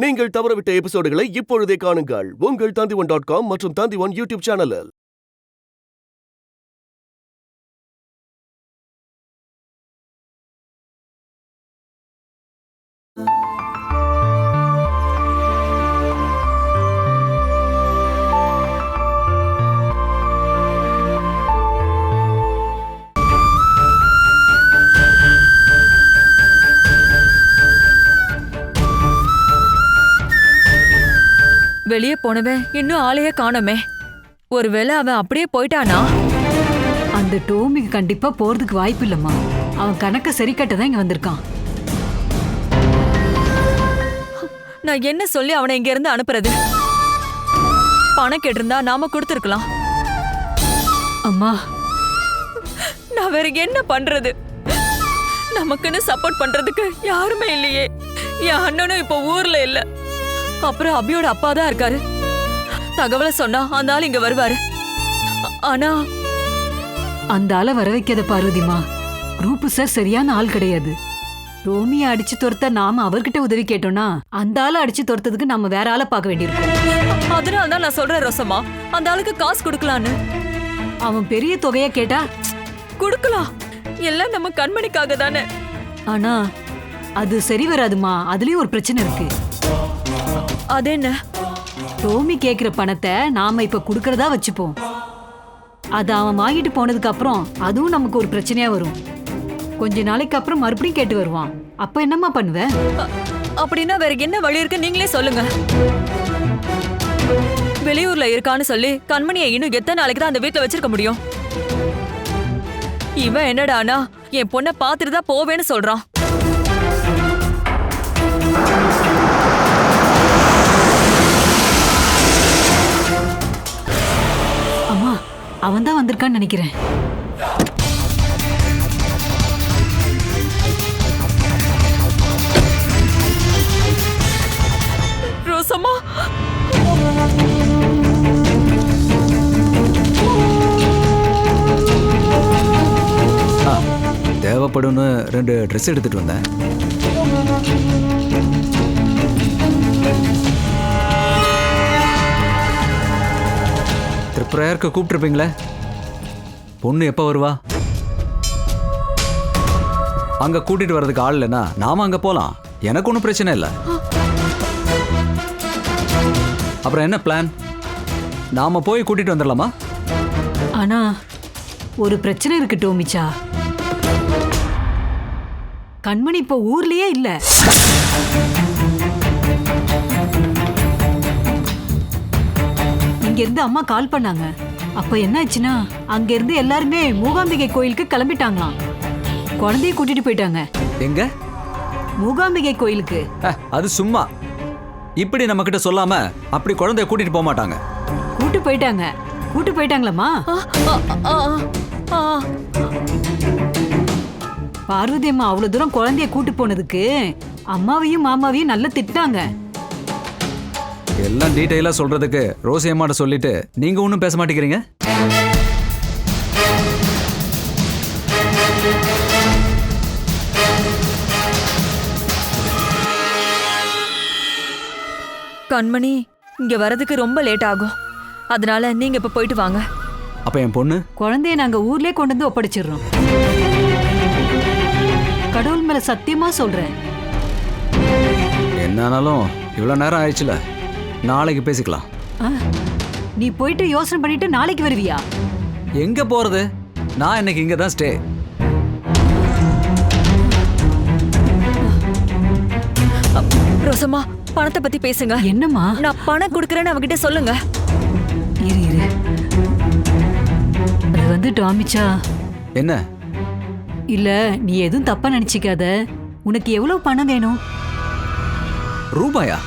நீங்கள் தவறவிட்ட எபிசோடுகளை இப்பொழுதே காணுங்கள் உங்கள் Tandivan.com மற்றும் Tandivan யூடியூப் சேனலில். வெளியே போனவன் இன்னும் ஆளையே காணோமே. ஒருவேளை அவன் அப்படியே போயிட்டானா? அந்த டோமிக்கு கண்டிப்பா போறதுக்கு வாய்ப்பு இல்லம்மா. அவன் கணக்க சரி கட்டதான் இங்க வந்திருக்கான். நான் என்ன சொல்லி அவனை இங்க இருந்து அனுப்புறது? பணம் கேட்டிருந்தா நாம கொடுத்துருக்கலாம். அம்மா, நான் வேற என்ன பண்றது? நமக்குன்னு சப்போர்ட் பண்றதுக்கு யாருமே இல்லையே. என் அண்ணனும் இப்ப ஊர்ல இல்ல. அப்புறம் அபியோட அப்பா தான் இருக்காரு. தகவலை சொன்னா அந்த ஆள் இங்க வருவாரு. ஆனா அந்த ஆளை வர வைக்காத பார்வதிமா. ரூபு சார் சரியான ஆள் கிடையாது. ரோமியை அடிச்சு துரத்த நாம அவர்கிட்ட உதவி கேட்டோம்னா அந்த ஆளை அடிச்சு துரத்ததுக்கு நம்ம வேற ஆளை பார்க்க வேண்டியிருக்கும். அதனால தான் நான் சொல்றேன் ரோசம்மா, அந்த ஆளுக்கு காசு கொடுக்கலான்னு. அவன் பெரிய தொகையா கேட்டா கொடுக்கலாம். எல்லாம் நம்ம கண்மணிக்காக தானே. ஆனா அது சரி வராதுமா. அதுலயும் ஒரு பிரச்சனை இருக்கு. அது என்ன? டோமி கேக்குற பணத்தை நாம இப்ப குடுக்கறதா வச்சுப்போம். அத அவன் வாங்கிட்டு போனதுக்கு அப்புறம் அதுவும் நமக்கு ஒரு பிரச்சனையா வரும். கொஞ்ச நாளைக்கு அப்புறம் மறுபடியும் கேட்டு வருவான். அப்ப என்னம்மா பண்ணுவ? அப்படின்னா வேற என்ன வழி இருக்கு நீங்களே சொல்லுங்க. வெளியூர்ல இருக்கான்னு சொல்லி கண்மணியை இன்னும் எத்தனை நாளைக்கு தான் அந்த வீட்டுல வச்சிருக்க முடியும்? இவன் என்னடானா என் பொண்ணை பாத்துட்டு தான் போவேன்னு சொல்றான். அவன் தான் வந்திருக்கான்னு நினைக்கிறேன். ரோசம்மா, தேவைப்படும்னு 2 ட்ரெஸ் எடுத்துட்டு வந்தேன். திரிபுரையாருக்கு கூப்பிட்டுருப்பீங்களே, பொண்ணு எப்போ வருவா? அங்க கூட்டிட்டு வர்றதுக்கு ஆள் இல்லைன்னா நாம அங்க போலாம். எனக்கு ஒன்றும் பிரச்சனை இல்லை. அப்புறம் என்ன பிளான்? நாம போய் கூட்டிட்டு வந்துடலாமா? ஆனா ஒரு பிரச்சனை இருக்கு டோமிச்சா. கண்மணி இப்ப ஊர்லயே இல்ல. இங்க இருந்து அம்மா கால் பண்ணாங்க. அப்ப என்ன ஆச்சுன்னா அங்க இருந்து எல்லாருமே மூகாம்பிகை கோயிலுக்கு கிளம்பிட்டாங்களாம். குழந்தைய கூட்டிட்டு போயிட்டாங்க. எங்க? மூகாம்பிகை கோயிலுக்கு. அது சும்மா இப்படி நம்ம கிட்ட சொல்லாம அப்படி குழந்தைய கூட்டிட்டு போக மாட்டாங்க. கூட்டு போயிட்டாங்க. கூட்டு போயிட்டாங்களம்மா. பார்வதி அம்மா அவ்வளவு தூரம் குழந்தைய கூட்டு போனதுக்கு அம்மாவையும் மாமாவையும் நல்லா திட்டாங்க. எல்லாம் டீட்டெயிலா சொல்றதுக்கு ரோசி அம்மாட்ட சொல்லிட்டு நீங்க ஒன்றும் பேச மாட்டேங்கிறீங்க. கண்மணி இங்க வரதுக்கு ரொம்ப லேட் ஆகும். அதனால நீங்க இப்ப போயிட்டு வாங்க. அப்ப என் பொண்ணு குழந்தைய நாங்க ஊர்லயே கொண்டு வந்து ஒப்படைச்சிடுறோம். கடவுள் மேல சத்தியமா சொல்றேன். என்னானாலும் இவ்வளவு நேரம் ஆயிடுச்சுல, நாளைக்கு பேசிக்கலாம். நீ போயிட்டு யோசனை பண்ணிட்டு நாளைக்கு வருவியா? எங்க போறது? நான் இன்னைக்கு இங்க தான் ஸ்டே. ரோசம்மா, பணத்தை பத்தி பேசுங்க. என்னம்மா? நான் பணம் கொடுக்கறேன்னு அவகிட்ட சொல்லுங்க. இரு. அது வந்து டாமிச்சா. என்ன? இல்ல நீ எதுவும் தப்பா நினைச்சிக்காத. உனக்கு எவ்வளவு பணம் வேணும்? ரூபாயா?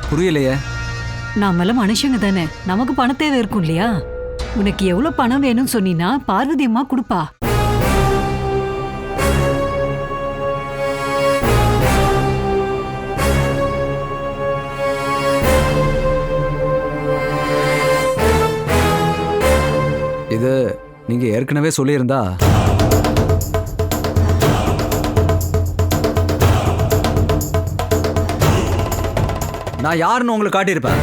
புரியலையே. நாமெல்லாம் மனுஷங்க தானே, நமக்கு பண தேவை இருக்கும் இல்லையா? உனக்கு எவ்வளவு பணம் வேணும்னு சொன்னீனா பார்வதி அம்மா கொடுப்பா. இது நீங்க ஏற்கனவே சொல்லியிருந்தா நான் யாருன்னு உங்களுக்கு காட்டியிருப்பேன்.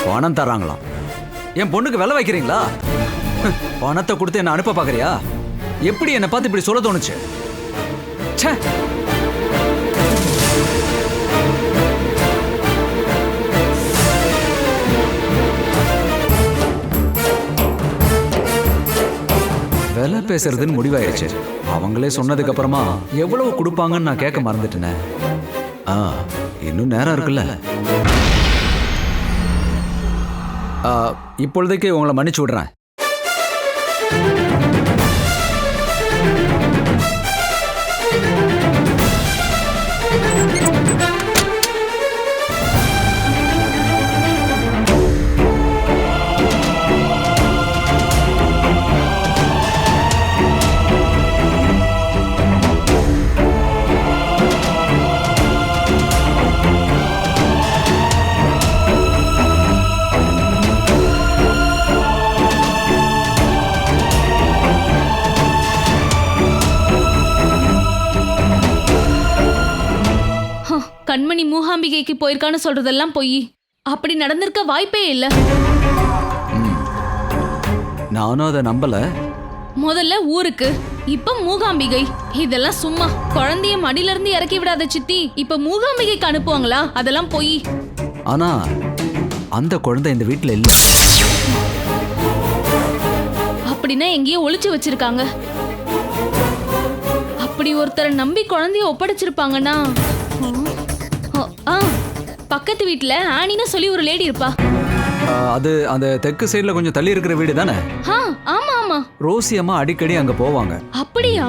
பணம் தராங்களாம். என் பொண்ணுக்கு விலை வைக்கிறீங்களா? பணத்தை கொடுத்து என்ன அனுப்ப பாக்குறியா? எப்படி என்னை பார்த்து இப்படி சொல்ல தோணுச்சு? ச்சே. விலை பேசுறதுன்னு முடிவாயிருச்சு. அவங்களே சொன்னதுக்கு அப்புறமா எவ்வளவு கொடுப்பாங்கன்னு நான் கேட்க மறந்துட்டேனே. இன்னும் நேரம் இருக்குல்ல. இப்பொழுதைக்கு உங்களை மன்னிச்சு விடுறேன். கண்மணி மூகாம்பிகைக்கு போயிருக்கான்னு சொல்றதெல்லாம் பொய். அப்படி நடந்திருக்க வாய்ப்பே இல்ல. நானும் அதை நம்பல. முதல்ல ஊருக்கு, இப்ப மூகாம்பிகை. இதெல்லாம் சும்மா. குழந்தைய மடியில இருந்து இறக்கி விடாத சித்தி, இப்ப மூகாம்பிகைக்கு அனுப்புவாங்களா? அதெல்லாம் பொய். ஆனா அந்த குழந்தை இந்த வீட்டுல இல்ல. அப்படின்னா எங்கேயோ ஒளிச்சு வச்சிருக்காங்க. அப்படி ஒருத்தரை நம்பி குழந்தைய ஒப்படைச்சிருப்பாங்கன்னா, பக்கத்து வீட்டுல ஆனின்னு சொல்லி ஒரு லேடி இருப்பா. அது அந்த தெற்கு சைடுல கொஞ்சம் தள்ளி இருக்கிற வீடு தானே? ஆமா ஆமா. ரோசி அம்மா அடிக்கடி அங்க போவாங்க. அப்படியா?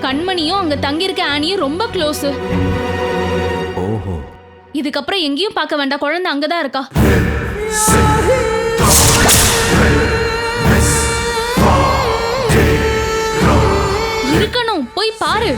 கண்மணியும் அங்க தங்கி இருக்க ஆனியும் ரொம்ப க்ளோஸ். ஓஹோ. இதுக்கப்புறம் எங்கேயும் பார்க்க வேண்டாம், குழந்தை அங்கதான் இருக்கா. இருக்கணும், போய் பாரு.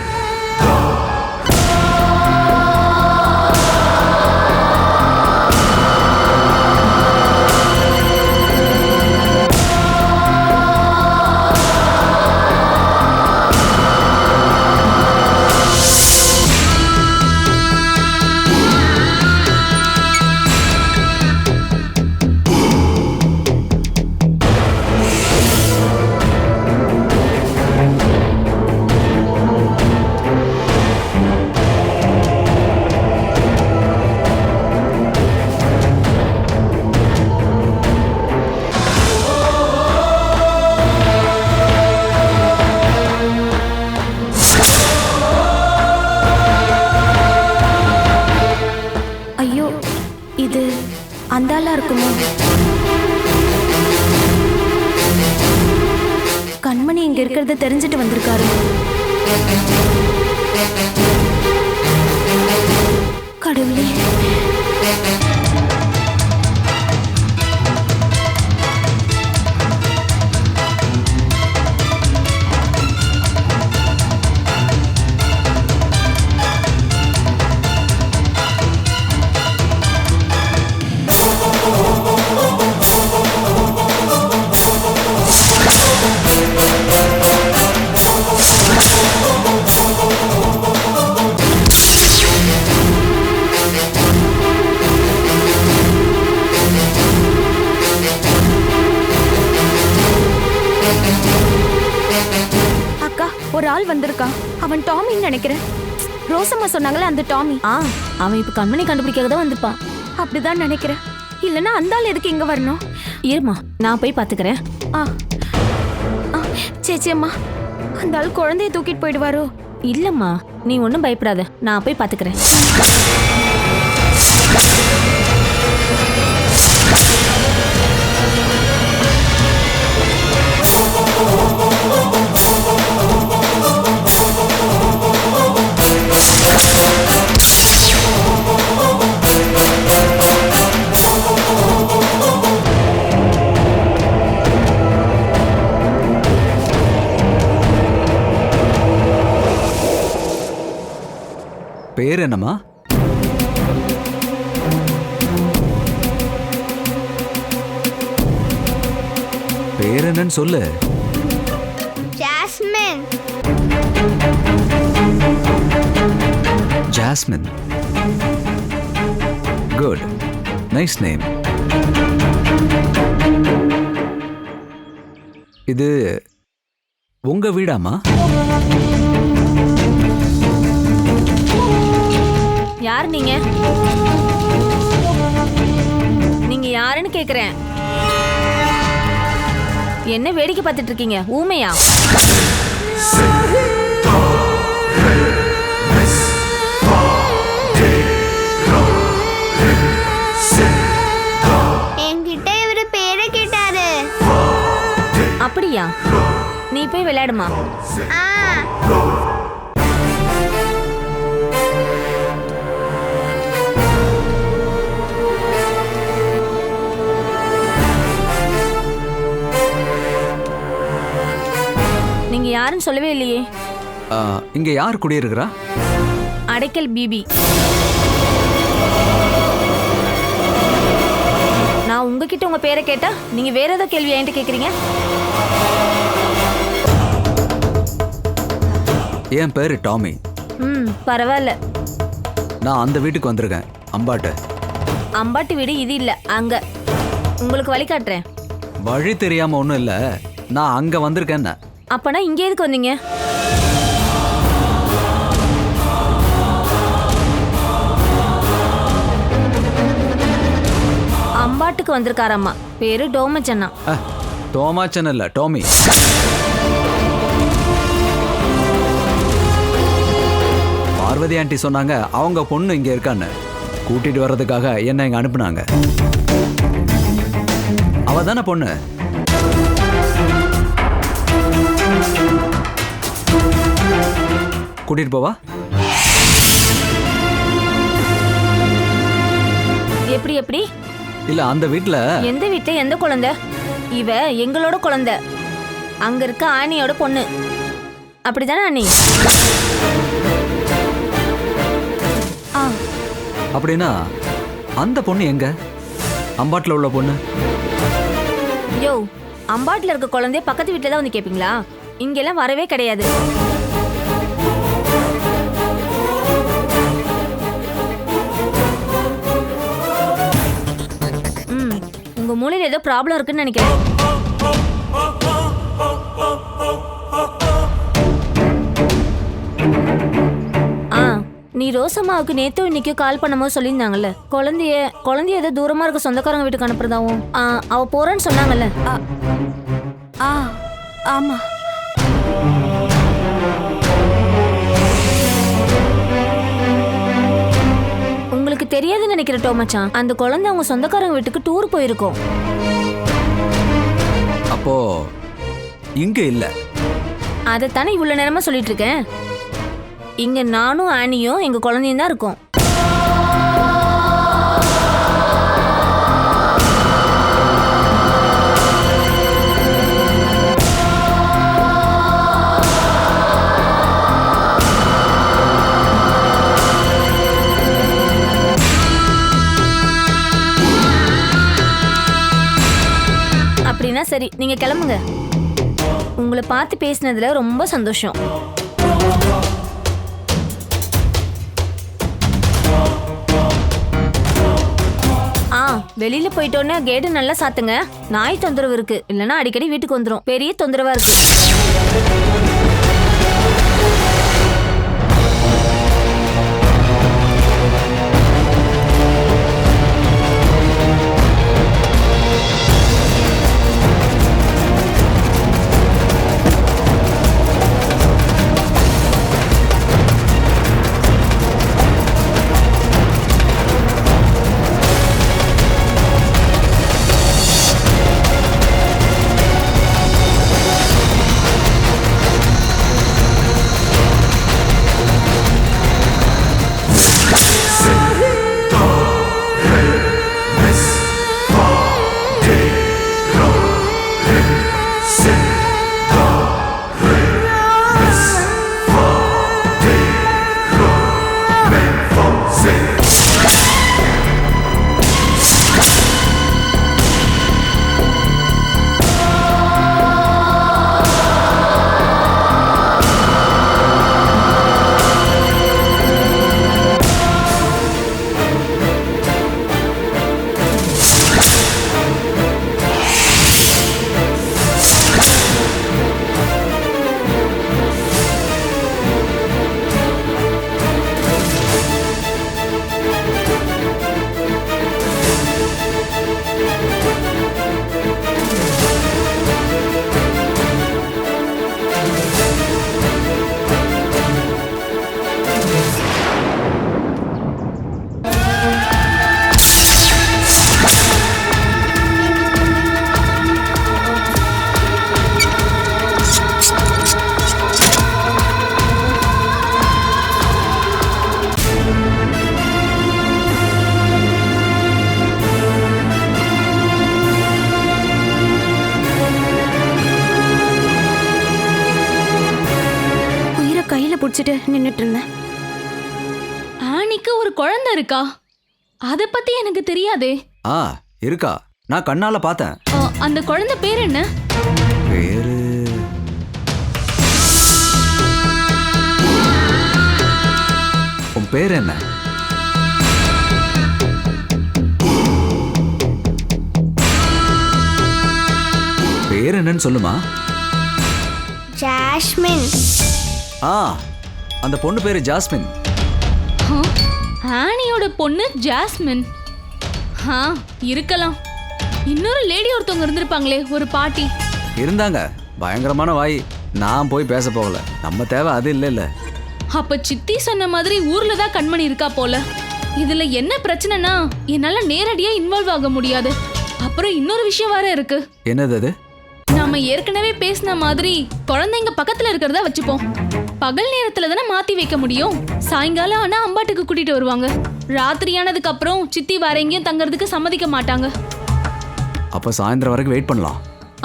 அந்தாளா இருக்குமோ? கண்மணி இங்க இருக்கிறது தெரிஞ்சிட்டு வந்திருக்காரு. கடவுளே, ஒரு ஆள் வந்திருக்கான். அவன் டாமின்னு நினைக்கிறேன். ரோசம்மா சொன்னாங்களே அந்த டாமி. அவன் இப்ப கண்மணி கண்டுபிடிக்காக தான் வந்திருப்பான். அப்படிதான் நினைக்கிறேன். இல்லனா அந்த ஆள் எதுக்கு இங்க வரணும்? இருமா, நான் போய் பாத்துக்கிறேன். சேச்சி அம்மா, அந்த ஆள் குழந்தைய தூக்கிட்டு போயிடுவாரோ? இல்லம்மா, நீ ஒன்றும் பயப்படாத, நான் போய் பாத்துக்கிறேன். பேர் என்னம்மா? பேர் என்னன்னு சொல்லு. Jasmine. Jasmine. Good, nice name. இது உங்க வீடாமா? யார் நீங்க? நீங்க யாருன்னு கேக்குறேன். என்ன வேடிக்கை பார்த்துட்டு இருக்கீங்க? ஊமையா? என்கிட்ட இவரு பேரை கேட்டாரு. அப்படியா? நீ போய் விளையாடுமா. ஆ. நீங்க யாருன்னு சொல்லவே இல்லையே. இங்க யார் குடியிருக்கிறா? அடைக்கல் பிபி. நான் உங்ககிட்ட உங்க பேரை கேட்டா நீங்க வேற ஏதோ கேள்வி என்கிட்ட கேக்குறீங்க. என் பேரு டாமி. பரவாயில்ல. நான் அந்த வீட்டுக்கு வந்திருக்கேன், அம்பாட்ட. அம்பாட்டு வீடு இது இல்ல, அங்க. உங்களுக்கு வழி காட்டுறேன். வழி தெரியாம ஒண்ணும் இல்ல, நான் அங்க வந்திருக்கேன். அப்பனா இங்க எதுக்கு வந்தீங்க? அம்பாட்டுக்கு வந்திருக்காரம்மா. பேரு டோமச்சன்னா. டோமாச்சன் இல்ல, டாமி. பார்வதி ஆண்டி சொன்னாங்க அவங்க பொண்ணு இங்க இருக்கான்னு. கூட்டிட்டு வர்றதுக்காக என்ன இங்க அனுப்புனாங்க. அவ தானே பொண்ணு? கூட்டிட்டு போவா? எப்படி எப்படி? இல்ல அந்த வீட்ல. எந்த வீட்ல எந்த குழந்தை? இவ எங்களோட குழந்தை. அங்க இருக்க ஆனியோட பொண்ணு. அப்படிதானே அண்ணி? அப்படின்னா அந்த பொண்ணு எங்க? அம்பாட்டில் உள்ள பொண்ணு? யோ, அம்பாட்டில் இருக்க குழந்தைய பக்கத்து வீட்டில் தான் வந்து கேட்பீங்களா? இங்கெல்லாம் வரவே கிடையாது. உங்க மூளையில் ஏதோ ப்ராப்ளம் இருக்குன்னு நினைக்கிறேன். நீ ரோசம்மாவுக்கு நேத்து இன்னைக்கு கால் பண்ணும்போது சொல்லியிருந்தாங்கல்ல, குழந்தைய ஏதோ தூரமா இருக்க சொந்தக்காரங்க வீட்டுக்கு அனுப்புறதாவும் அவ போறேன்னு சொன்னாங்கல்ல. ஆமா. உங்களுக்கு தெரியாதுன்னு நினைக்கிற டோமச்சான், அந்த குழந்தை அவங்க சொந்தக்காரங்க வீட்டுக்கு டூர் போயிருக்கோம். அப்போ இங்க இல்ல. அதைத்தானே இவ்வளவு நேரமா சொல்லிட்டு இருக்கேன். இங்க நானும் ஆனியும் எங்க குழந்தையும் தான் இருக்கோம். அப்படின்னா சரி, நீங்க கிளம்புங்க. உங்களை பார்த்து பேசினதுல ரொம்ப சந்தோஷம். வெளியில போயிட்டோன்னே கேட்டு நல்லா சாத்துங்க. நாய் தொந்தரவு இருக்கு, இல்லைன்னா அடிக்கடி வீட்டுக்கு வந்துடும். பெரிய தொந்தரவா இருக்கு. வச்சுட்டு நின்னுட்டு இருந்தேன். ஆனிக்கு ஒரு குழந்தை இருக்கா? அத பத்தி எனக்கு தெரியாதே. இருக்கா, நான் கண்ணால பார்த்தேன். அந்த குழந்தை பேர் என்ன? பேரு உன் பேர் என்ன? பேர் என்னன்னு சொல்லுமா. ஜாஸ்மின். அந்த பொண்ணு பேரு ஜாஸ்மின். ஆனியோட பொண்ணு ஜாஸ்மின். இருக்கலாம். இன்னொரு லேடி ஒருத்தவங்க இருந்திருப்பாங்களே, ஒரு பாட்டி. இருந்தாங்க, பயங்கரமான வாய். நான் போய் பேச போகல, நம்ம தேவை அது இல்ல. அப்ப சித்தி சொன்ன மாதிரி ஊர்ல தான் கண்மணி இருக்கா போல. இதுல என்ன பிரச்சனைனா, என்னால நேரடியா இன்வால்வ் ஆக முடியாது. அப்புறம் இன்னொரு விஷயம் வேற இருக்கு. என்னது அது? நாம ஏற்கனவே பேசின மாதிரி குழந்தைங்க பக்கத்துல இருக்கிறதா வச்சுப்போம். பகல் நேரத்துல தானே மாத்தி வைக்க முடியும். சாயங்காலம் ஆனா அம்பாட்டுக்கு கூட்டிட்டு வருவாங்க. ராத்திரி ஆனதுக்கு அப்புறம் சித்தி வேற எங்கேயும் தங்கறதுக்கு சம்மதிக்க மாட்டாங்க. அப்ப சாயந்தரம் வரைக்கும் வெயிட் பண்ணலாம்.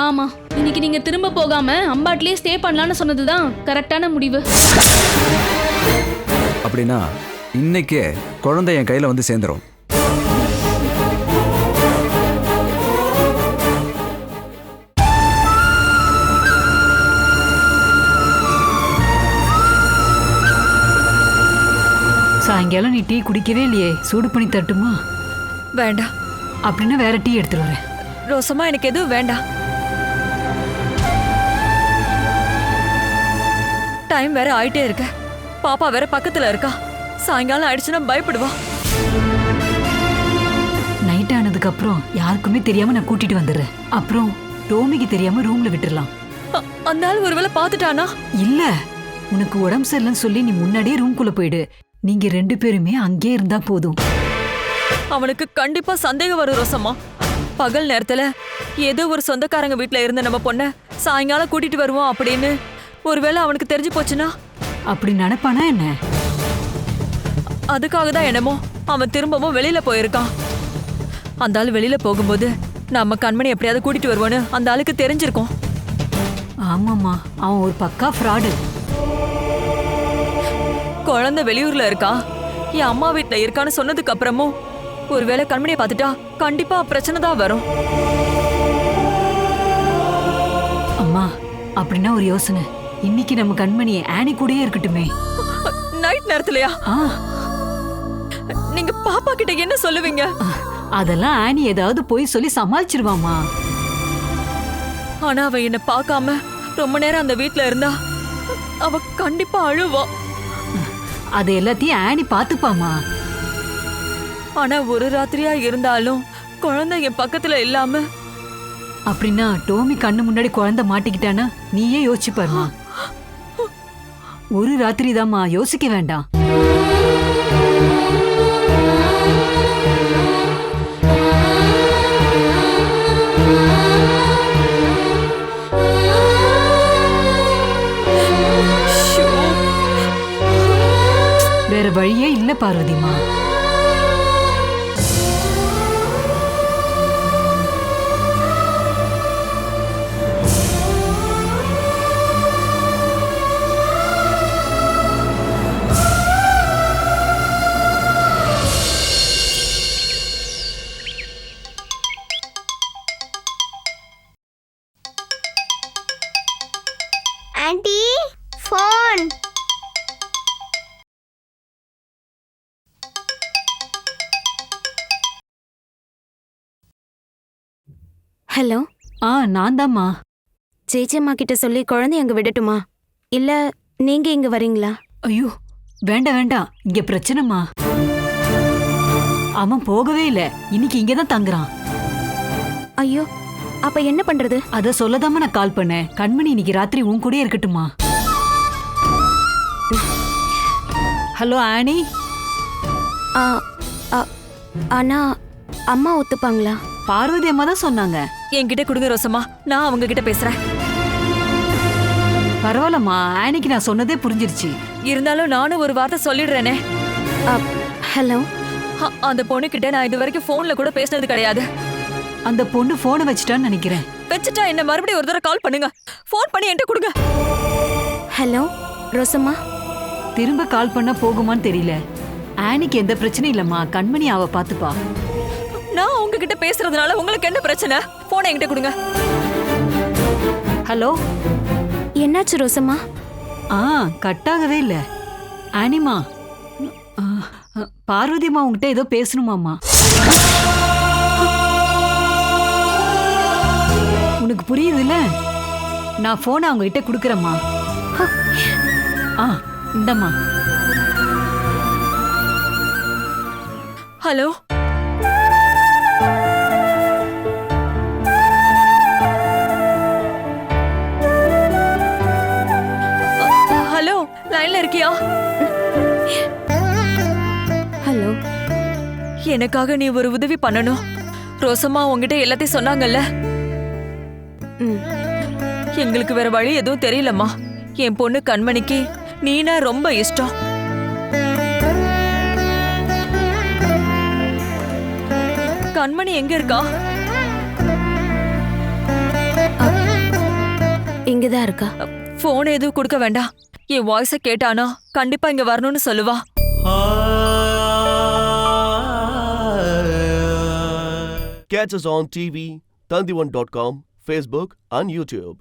ஆமா, இன்னைக்கு நீங்க திரும்ப போகாம அம்பாட்லயே ஸ்டே பண்ணலாம்னு சொன்னதுதான் கரெக்டான முடிவு. அப்படின்னா இன்னைக்கே குழந்தை என் கையில வந்து சேர்ந்துரும். சாயங்காலம் நீ டீ குடிக்கவே இல்லையே, சூடு பண்ணி தட்டுமா? வேண்டாம். அப்படின்னா வேற டீ எடுத்துட்டு வரேன். ரோசம்மா, எனக்கு எதுவும் வேண்டாம். டைம் வேற ஆயிட்டே இருக்கு. பாப்பா வேற பக்கத்துல இருக்கா. சாயங்காலம் ஆயிடுச்சுன்னா பயப்படுவா. நைட் ஆனதுக்கு அப்புறம் யாருக்குமே தெரியாம நான் கூட்டிட்டு வந்துடுறேன். அப்புறம் டோமிக்கு தெரியாம ரூம்ல விட்டுறலாம். அந்த ஆள் ஒருவேளை பாத்துட்டானா? இல்ல, உனக்கு உடம்பு சரியில்லைன்னு சொல்லி நீ முன்னாடியே ரூம்குள்ள போயிடு. நீங்க 2 பேருமே அங்கேயே இருந்தா போதும். அவனுக்கு கண்டிப்பா சந்தேகம் வரும் ரோசம்மா. பகல் நேரத்துல ஏதோ ஒரு சொந்தக்காரங்க வீட்டுல இருந்த நம்ம பொண்ண சாயங்காலம் கூட்டிட்டு வருவோம் அப்படின்னு ஒருவேளை அவனுக்கு தெரிஞ்சு போச்சுன்னா? அப்படி நினைப்பானா என்ன? அதுக்காக தான் என்னமோ அவன் திரும்பவும் வெளியில போயிருக்கான். அந்த ஆள் வெளியில போகும்போது நம்ம கண்மணி எப்படியாவது கூட்டிட்டு வருவோன்னு அந்த ஆளுக்கு தெரிஞ்சிருக்கும். ஆமாமா, அவன் ஒரு பக்கா ஃப்ராடு. குழந்தை வெளியூர்ல இருக்கா, என் அம்மா வீட்டுல இருக்கான்னு சொன்னதுக்கு அப்புறமும் ஒருவேளை கண்மணியை பார்த்துட்டா கண்டிப்பா பிரச்சனை தான் வரும். அம்மா, அப்படின்னா ஒரு யோசனை. இன்னைக்கு நம்ம கண்மணி ஆனி கூடயே இருக்கட்டுமே. நைட் நேரத்துலயா? நீங்க பாப்பா கிட்ட என்ன சொல்லுவீங்க? அதெல்லாம் ஆனி ஏதாவது போய் சொல்லி சமாளிச்சிருவாமா. ஆனா அவ என்ன பார்க்காம ரொம்ப நேரம் அந்த வீட்டுல இருந்தா அவ கண்டிப்பா அழுவா. அது எல்லாத்தையும் ஆனி பாத்துப்பாமா. ஆனா ஒரு ராத்திரியா இருந்தாலும் குழந்தை என் பக்கத்துல இல்லாம. அப்படின்னா டோமி கண்ணு முன்னாடி குழந்தை மாட்டிக்கிட்டானா நீயே யோசிச்சு பாருமா. ஒரு ராத்திரி தாம்மா, யோசிக்க வேண்டாம். வேற வழியே இல்ல பார்வதிமா. Aunty, phone. ஹலோ. நான் தாம்மா. ஜெயஜம்மா கிட்ட சொல்லி குழந்தைய அங்க விடட்டுமா, இல்ல நீங்க இங்க வரீங்களா? ஐயோ வேண்டாம் வேண்டாம், இங்க பிரச்சனைமா. அவன் போகவே இல்ல, இன்னைக்கு இங்கதான் தங்குறான். ஐயோ, அப்ப என்ன பண்றது? அத சொல்லதாம நான் கால் பண்ணேன். கண்மணி இன்னைக்கு ராத்திரி உன் கூட இருக்கட்டுமா? ஹலோ ஆனி. ஆனா அம்மா ஒத்துப்பாங்களா? பார்வதி அம்மா தான் சொன்னாங்க. என்கிட்ட கொடுங்க ரோசம்மா, நான் அவங்க கிட்ட பேசுறேன். பரவாயில்லம்மா, ஆனிக்கு நான் சொன்னதே புரிஞ்சிருச்சு. இருந்தாலும் நானும் ஒரு வார்த்தை சொல்லிடுறேனே. ஹலோ. அந்த பொண்ணு கிட்ட நான் இது வரைக்கும் போன்ல கூட பேசினது கிடையாது. அந்த பொண்ணு போனை வச்சுட்டான்னு நினைக்கிறேன். வச்சுட்டா என்ன மறுபடியும் ஒரு தடவை கால் பண்ணுங்க. போன் பண்ணி என்கிட்ட கொடுங்க. ஹலோ ரோசம்மா. திரும்ப கால் பண்ணா போகுமான்னு தெரியல. ஆனிக்கு எந்த பிரச்சனையும் இல்லம்மா, கண்மணி அவ பாத்துப்பா. நான் உங்ககிட்ட பேசுறதுனால உங்களுக்கு என்ன பிரச்சனை? போனை என்கிட்ட கொடுங்க. ஹலோ. என்னாச்சு ரோசம்மா? கட்டாகவே இல்ல. ஆனிமா, பார்வதி அம்மா உங்ககிட்ட ஏதோ பேசணுமாமா. உனக்கு புரியுதுல்ல? நான் போனை அவங்க கிட்ட குடுக்கறேம்மா. இந்தம்மா. ஹலோ. ஹலோ, லைன்ல இருக்கியா? ஹலோ. எனக்காக நீ ஒரு உதவி பண்ணணும். ரோசம்மா உங்ககிட்ட எல்லாத்தையும் சொன்னாங்கல்ல. எங்களுக்கு வேற வழி எதுவும் தெரியலம்மா. என் பொண்ணு கண்மணிக்கு நீனா ரொம்ப இஷ்டம். கண்மணி எங்க இருக்கா? இங்கதான் இருக்கா. போன் எதுவும் கொடுக்க வேண்டாம். என் வாய்ஸ கேட்டானா கண்டிப்பா இங்க வரணும்னு சொல்லுவா. Catch us on TV, Tandivan.com, Facebook and YouTube.